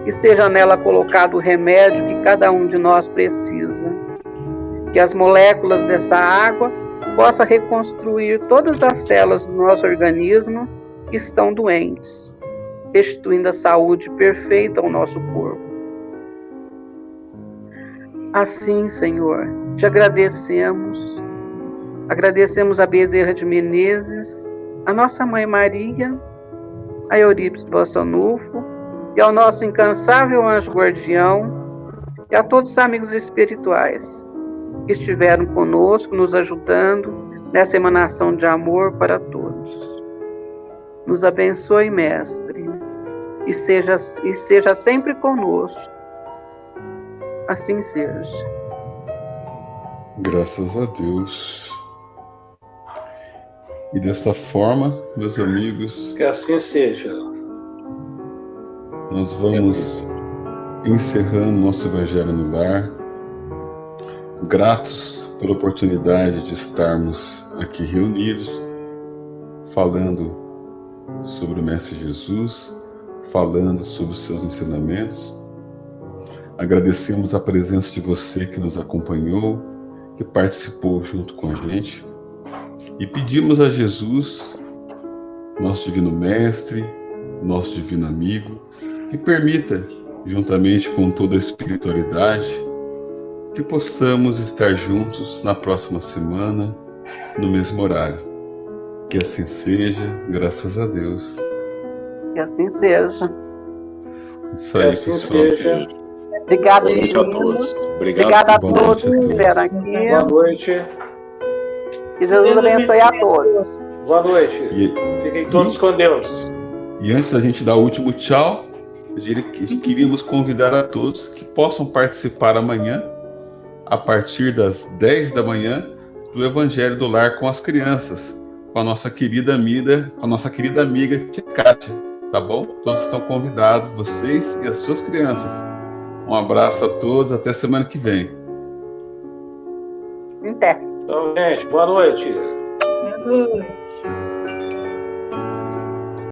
[SPEAKER 2] Que seja nela colocado o remédio que cada um de nós precisa. Que as moléculas dessa água possam reconstruir todas as células do nosso organismo que estão doentes, restituindo a saúde perfeita ao nosso corpo. Assim, Senhor, te agradecemos a Bezerra de Menezes, a nossa Mãe Maria, a Eurípides Bossanufo, e ao nosso incansável anjo guardião, e a todos os amigos espirituais que estiveram conosco, nos ajudando nessa emanação de amor para todos. Nos abençoe, Mestre, e seja sempre conosco. Assim seja.
[SPEAKER 1] Graças a Deus. E desta forma, meus amigos,
[SPEAKER 5] que assim seja.
[SPEAKER 1] Nós vamos encerrando nosso Evangelho no Lar, gratos pela oportunidade de estarmos aqui reunidos, falando sobre o Mestre Jesus, falando sobre os seus ensinamentos. Agradecemos a presença de você que nos acompanhou, que participou junto com a gente, e pedimos a Jesus, nosso Divino Mestre, nosso Divino Amigo, que permita, juntamente com toda a espiritualidade, que possamos estar juntos na próxima semana, no mesmo horário. Que assim seja, graças a Deus.
[SPEAKER 2] Que assim seja.
[SPEAKER 1] Isso aí,
[SPEAKER 5] assim
[SPEAKER 1] pessoal.
[SPEAKER 5] seja.
[SPEAKER 2] Obrigada,
[SPEAKER 3] Boa noite a todos. Obrigado.
[SPEAKER 2] Obrigada a
[SPEAKER 1] Boa
[SPEAKER 2] todos
[SPEAKER 1] noite a
[SPEAKER 2] que
[SPEAKER 1] todos.
[SPEAKER 2] estiveram aqui.
[SPEAKER 5] Boa noite.
[SPEAKER 2] Que Jesus abençoe a todos.
[SPEAKER 5] Boa noite.
[SPEAKER 1] E,
[SPEAKER 5] Fiquem todos com Deus.
[SPEAKER 1] e antes da gente dar o último tchau, queríamos convidar a todos que possam participar amanhã, a partir das 10 da manhã, do Evangelho do Lar com as crianças, com a nossa querida amiga Tia Kátia, tá bom? Todos estão convidados, vocês e as suas crianças. Um abraço a todos, até semana que vem.
[SPEAKER 2] Até.
[SPEAKER 5] Então, gente, boa noite.
[SPEAKER 4] Boa noite.